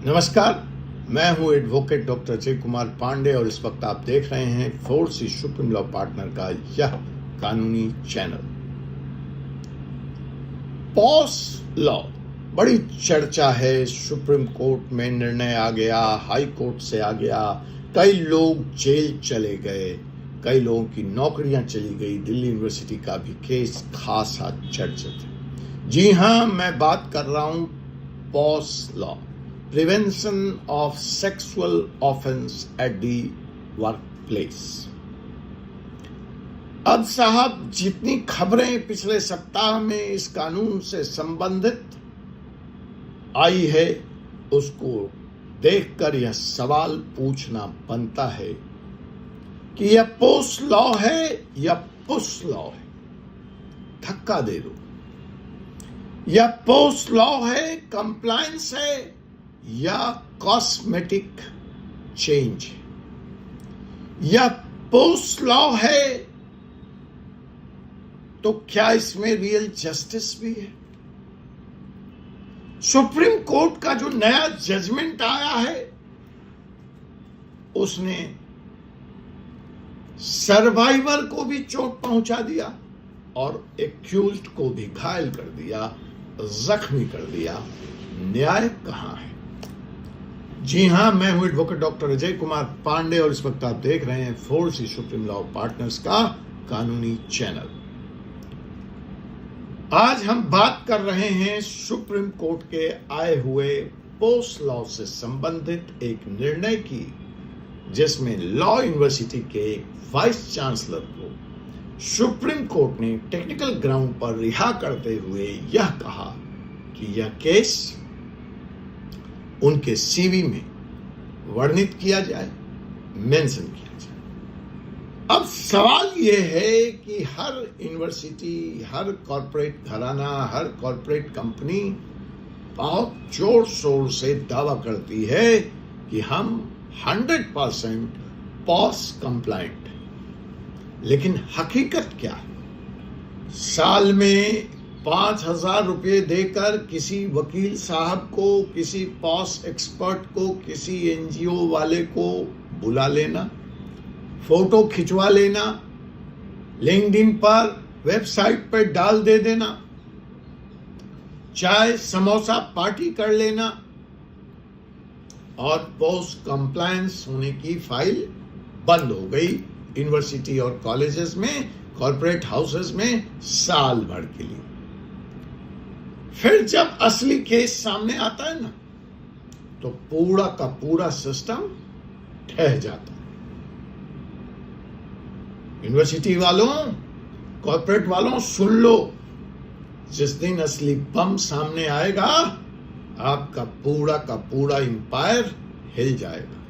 नमस्कार, मैं हूं एडवोकेट डॉक्टर अजय कुमार पांडे और इस वक्त आप देख रहे हैं 4C सुप्रीम लॉ पार्टनर का यह कानूनी चैनल। पॉस लॉ बड़ी चर्चा है, सुप्रीम कोर्ट में निर्णय आ गया, हाई कोर्ट से आ गया, कई लोग जेल चले गए, कई लोगों की नौकरियां चली गई। दिल्ली यूनिवर्सिटी का भी केस खासा चर्चित है। जी हां, मैं बात कर रहा हूं POSH law, prevention of sexual offence at the workplace. अब साहब, जितनी खबरें पिछले सप्ताह में इस कानून से संबंधित आई है, उसको देखकर यह सवाल पूछना बनता है कि यह पोस लॉ है या पुश लॉ है। धक्का दे दो, यह पोस लॉ है, कंप्लायंस है या कॉस्मेटिक चेंज है। यह पोस्ट लॉ है तो क्या इसमें रियल जस्टिस भी है? सुप्रीम कोर्ट का जो नया जजमेंट आया है, उसने सर्वाइवर को भी चोट पहुंचा दिया और एक्यूज्ड को भी घायल कर दिया, जख्मी कर दिया। न्याय कहां है? जी हां, मैं हूं एडवोकेट डॉक्टर अजय कुमार पांडे और इस वक्त आप देख रहे हैं 4C सुप्रीम लॉ पार्टनर्स का कानूनी चैनल। आज हम बात कर रहे हैं सुप्रीम कोर्ट के आए हुए पोस्ट लॉ से संबंधित एक निर्णय की, जिसमें लॉ यूनिवर्सिटी के वाइस चांसलर को सुप्रीम कोर्ट ने टेक्निकल ग्राउंड पर रिहा करते हुए यह कहा कि यह केस उनके सीवी में वर्णित किया जाए, मेंशन किया जाए। अब सवाल यह है कि हर यूनिवर्सिटी, हर कॉर्पोरेट घराना, हर कॉर्पोरेट कंपनी बहुत जोर शोर से दावा करती है कि हम 100% पॉस कंप्लायंट है। लेकिन हकीकत क्या है? साल में 5,000 रुपये देकर किसी वकील साहब को, किसी पॉस एक्सपर्ट को, किसी एनजीओ वाले को बुला लेना, फोटो खिंचवा लेना, लिंक्डइन पर, वेबसाइट पर डाल दे देना, चाय समोसा पार्टी कर लेना और पोस्ट कंप्लायंस होने की फाइल बंद हो गई यूनिवर्सिटी और कॉलेजेस में, कॉर्पोरेट हाउसेस में साल भर के लिए। फिर जब असली केस सामने आता है ना, तो पूरा का पूरा सिस्टम ठहर जाता है। यूनिवर्सिटी वालों, कॉर्पोरेट वालों, सुन लो, जिस दिन असली बम सामने आएगा, आपका पूरा का पूरा एम्पायर हिल जाएगा।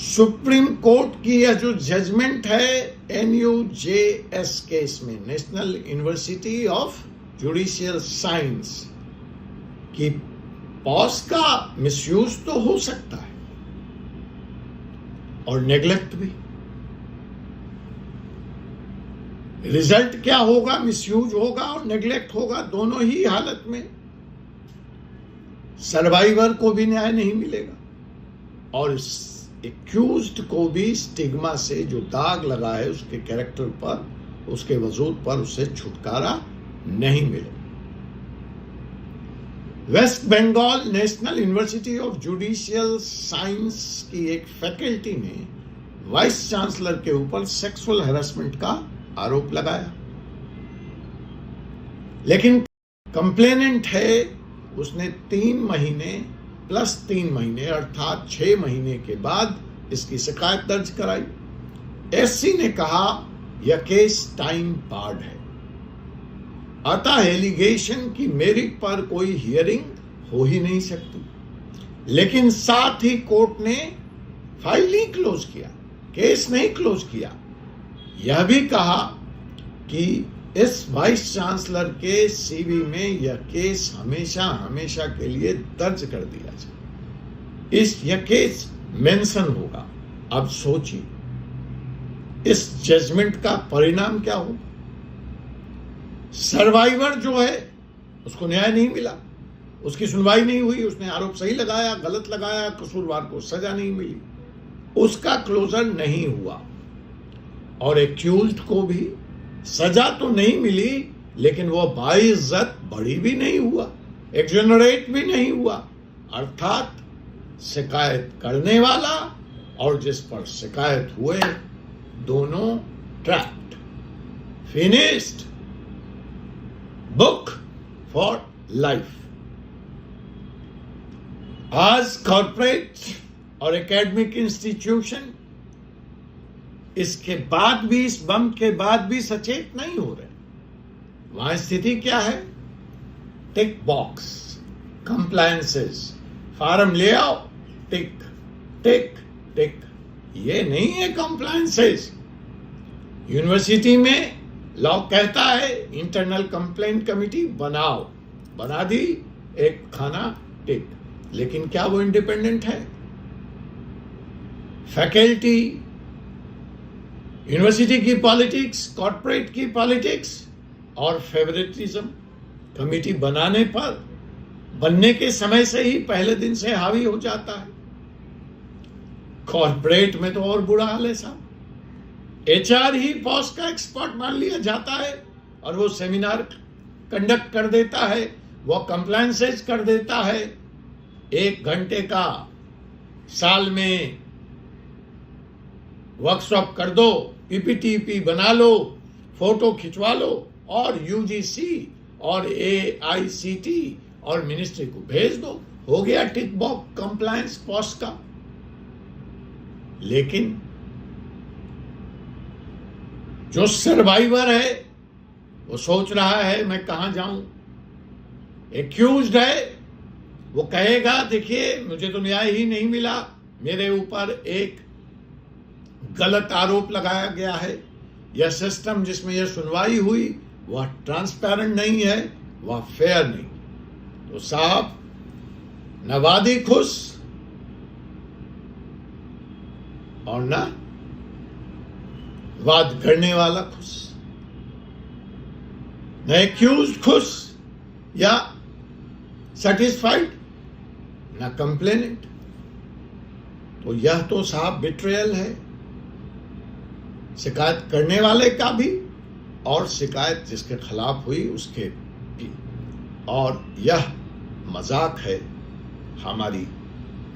सुप्रीम कोर्ट की यह जो जजमेंट है NUJS केस में, national University of Judicial Science, की पॉस का मिसयूज तो हो सकता है और नेग्लेक्ट भी। रिजल्ट क्या होगा? मिसयूज होगा और नेग्लेक्ट होगा। दोनों ही हालत में सर्वाइवर को भी न्याय नहीं मिलेगा और एक्यूज्ड को भी स्टिग्मा से जो दाग लगा है उसके कैरेक्टर पर, उसके वजूद पर, उससे छुटकारा नहीं मिले। West Bengal National University of Judicial Science की एक फैकल्टी ने वाइस चांसलर के ऊपर सेक्सुअल हैरेसमेंट का आरोप लगाया, लेकिन कंप्लेनेंट है, उसने 3 महीने प्लस 3 महीने अर्थात 6 महीने के बाद इसकी शिकायत दर्ज कराई। SC ने कहा यह केस टाइम बार्ड है, अतः एलिगेशन की मेरिट पर कोई हियरिंग हो ही नहीं सकती। लेकिन साथ ही कोर्ट ने फाइल नहीं क्लोज किया, केस नहीं क्लोज किया। यह भी कहा कि इस वाइस चांसलर के सीवी में यह केस हमेशा हमेशा के लिए दर्ज कर दिया जाए, यह केस मेंशन होगा। अब सोचिए इस जजमेंट का परिणाम क्या होगा। सर्वाइवर जो है उसको न्याय नहीं मिला, उसकी सुनवाई नहीं हुई, उसने आरोप सही लगाया, गलत लगाया, कसूरवार को सजा नहीं मिली, उसका क्लोजर नहीं हुआ। और एक्यूज्ड को भी सजा तो नहीं मिली, लेकिन वो बाइज्जत बरी भी नहीं हुआ, एक्सोनरेट भी नहीं हुआ। अर्थात शिकायत करने वाला और जिस पर शिकायत हुए दोनों trapped. Finished book for life. आज कॉर्पोरेट और एकेडमिक इंस्टीट्यूशन इसके बाद भी, इस बम के बाद भी सचेत नहीं हो रहे। वहां स्थिति क्या है? टिक बॉक्स, कंप्लायंसेस, फार्म ले आओ, टिक टिक टिक। ये नहीं है कंप्लायंसेस। यूनिवर्सिटी में लॉ कहता है इंटरनल कंप्लेंट कमिटी बनाओ, बना दी, एक खाना टिक। लेकिन क्या वो इंडिपेंडेंट है? फैकल्टी, यूनिवर्सिटी की पॉलिटिक्स, कॉर्पोरेट की पॉलिटिक्स और फेवरेटिज्म कमिटी बनने के समय से ही पहले दिन से हावी हो जाता है। कॉर्पोरेट में तो और बुरा हाल है साहब। एचआर ही बॉस का एक्सपर्ट मान लिया जाता है और वो सेमिनार कंडक्ट कर देता है, वो कंप्लायंसेस कर देता है। 1 घंटे का साल में वर्कशॉप कर दो, पीपीटीपी बना लो, फोटो खिंचवा लो और यूजीसी और एआईसीटी और मिनिस्ट्री को भेज दो, हो गया टिक बॉक्स कंप्लायंस पोस्ट का। लेकिन जो सर्वाइवर है वो सोच रहा है मैं कहां जाऊं। एक्यूज्ड है वो कहेगा देखिए मुझे तो न्याय ही नहीं मिला, मेरे ऊपर एक गलत आरोप लगाया गया है, यह सिस्टम जिसमें यह सुनवाई हुई वह ट्रांसपेरेंट नहीं है, वह फेयर नहीं। तो साहब न वादी खुश और न वाद करने वाला खुश, न एक्यूज खुश या सेटिस्फाइड, न कंप्लेनेंट। तो यह तो साहब बिट्रेयल है, शिकायत करने वाले का भी और शिकायत जिसके खिलाफ हुई उसके भी। और यह मजाक है हमारी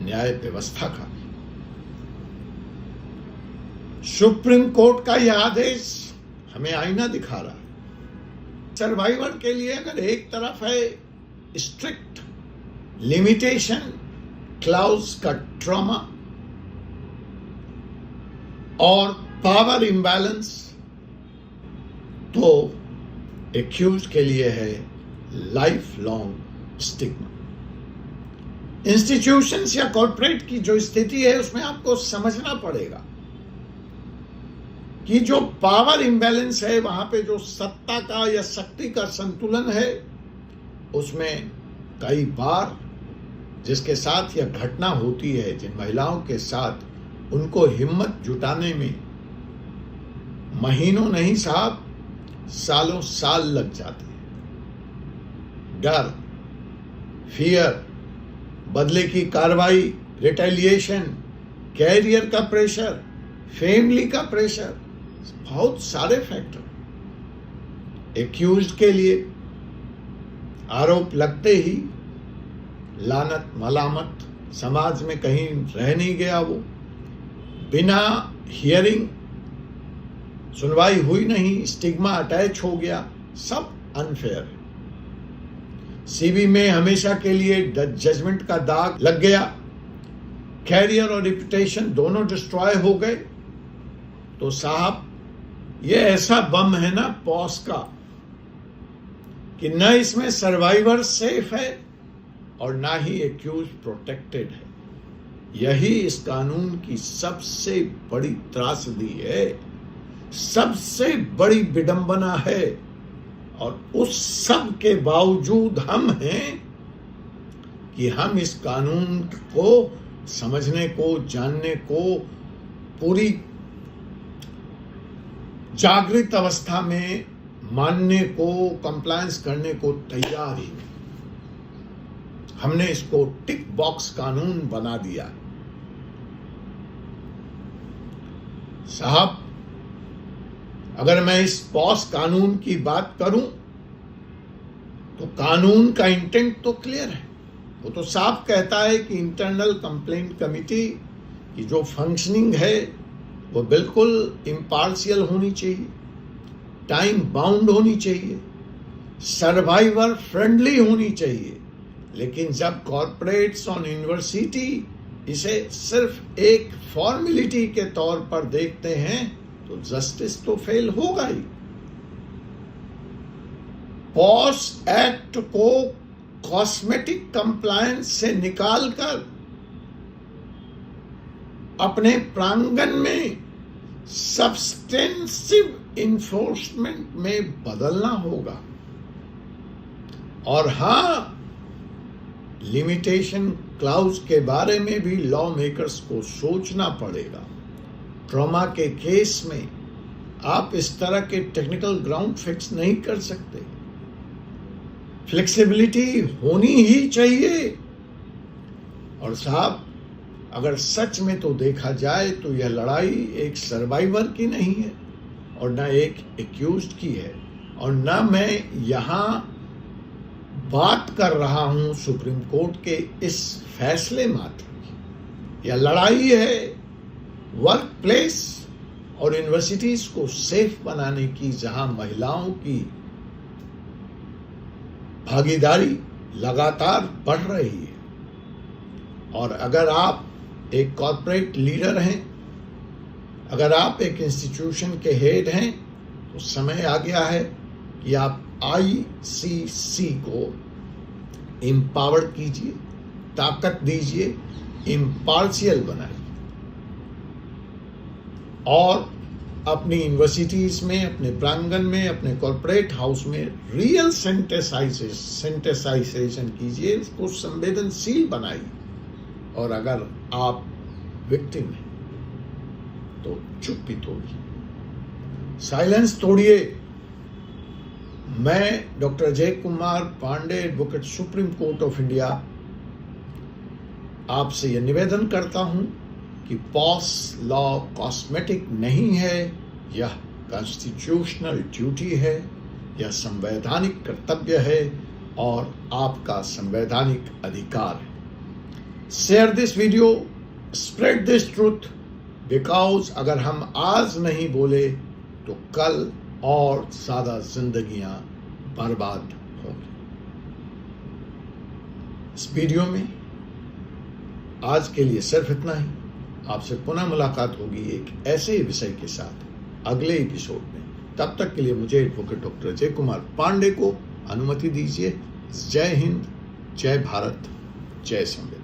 न्याय व्यवस्था का। सुप्रीम कोर्ट का यह आदेश हमें आईना दिखा रहा है। सर्वाइवर के लिए अगर एक तरफ है स्ट्रिक्ट लिमिटेशन क्लाउज का ट्रॉमा और पावर इंबैलेंस, तो एक्यूज के लिए है लाइफ लॉन्ग स्टिग्मा। इंस्टीट्यूशंस या कॉर्पोरेट की जो स्थिति है उसमें आपको समझना पड़ेगा कि जो पावर इंबैलेंस है, वहां पे जो सत्ता का या शक्ति का संतुलन है, उसमें कई बार जिसके साथ यह घटना होती है, जिन महिलाओं के साथ, उनको हिम्मत जुटाने में महीनों नहीं साहब सालों साल लग जाते हैं। डर, फियर, बदले की कार्रवाई, रिटेलिएशन, कैरियर का प्रेशर, फैमिली का प्रेशर, बहुत सारे फैक्टर। एक्यूज्ड के लिए आरोप लगते ही लानत, मलामत, समाज में कहीं रह नहीं गया, वो बिना हियरिंग सुनवाई हुई नहीं, स्टिग्मा अटैच हो गया, सब अनफेयर है। सीवी में हमेशा के लिए जजमेंट का दाग लग गया, कैरियर और रिपुटेशन दोनों डिस्ट्रॉय हो गए। तो साहब ये ऐसा बम है ना पॉस का कि न इसमें सर्वाइवर सेफ है और ना ही एक्यूज प्रोटेक्टेड है। यही इस कानून की सबसे बड़ी त्रासदी है, सबसे बड़ी विडंबना है। और उस सब के बावजूद हम हैं कि हम इस कानून को समझने को, जानने को, पूरी जागृत अवस्था में मानने को, कंप्लायंस करने को तैयार ही नहीं। हमने इसको टिक बॉक्स कानून बना दिया। साहब, अगर मैं इस पॉस कानून की बात करूं तो कानून का इंटेंट तो क्लियर है। वो तो साफ कहता है कि इंटरनल कंप्लेंट कमेटी की जो फंक्शनिंग है वो बिल्कुल इम्पार्शियल होनी चाहिए, टाइम बाउंड होनी चाहिए, सर्वाइवर फ्रेंडली होनी चाहिए। लेकिन जब कॉर्पोरेट्स और यूनिवर्सिटी इसे सिर्फ एक फॉर्मेलिटी के तौर पर देखते हैं तो जस्टिस तो फेल होगा ही। पॉस एक्ट को कॉस्मेटिक कंप्लायंस से निकालकर अपने प्रांगण में सब्सटेंसिव इन्फोर्समेंट में बदलना होगा। और हां, लिमिटेशन क्लाउज के बारे में भी लॉ मेकर्स को सोचना पड़ेगा। ट्रॉमा के केस में आप इस तरह के टेक्निकल ग्राउंड फिक्स नहीं कर सकते। फ्लेक्सिबिलिटी होनी ही चाहिए। और साहब, अगर सच में तो देखा जाए तो यह लड़ाई एक सर्वाइवर की नहीं है और न एक एक्यूज्ड की है, और न मैं यहां बात कर रहा हूं सुप्रीम कोर्ट के इस फैसले मात्र की। यह लड़ाई है वर्क प्लेस और यूनिवर्सिटीज को सेफ बनाने की, जहां महिलाओं की भागीदारी लगातार बढ़ रही है। और अगर आप एक कॉर्पोरेट लीडर हैं, अगर आप एक इंस्टीट्यूशन के हेड हैं, तो समय आ गया है कि आप आईसीसी को एम्पावर्ड कीजिए, ताकत दीजिए, इम्पार्शियल बनाइए और अपनी यूनिवर्सिटीज में, अपने प्रांगण में, अपने कॉर्पोरेट हाउस में रियल सेंटेसाइजेशन कीजिए, उसको संवेदनशील बनाइए। और अगर आप विक्टिम हैं तो चुप्पी तोड़िए, साइलेंस तोड़िए। मैं doctor Jay Kumar Pandey, advocate, Supreme Court of India, आपसे यह निवेदन करता हूं कि पॉस लॉ कॉस्मेटिक नहीं है, यह कॉन्स्टिट्यूशनल ड्यूटी है, यह संवैधानिक कर्तव्य है और आपका संवैधानिक अधिकार है। Share this video, spread this truth, because अगर हम आज नहीं बोले तो कल और ज्यादा जिंदगियां बर्बाद होंगी। इस वीडियो में आज के लिए सिर्फ इतना ही। आपसे पुनः मुलाकात होगी एक ऐसे ही विषय के साथ अगले एपिसोड में। तब तक के लिए मुझे एडवोकेट डॉक्टर जय कुमार पांडे को अनुमति दीजिए। जय हिंद, जय भारत, जय संविधान।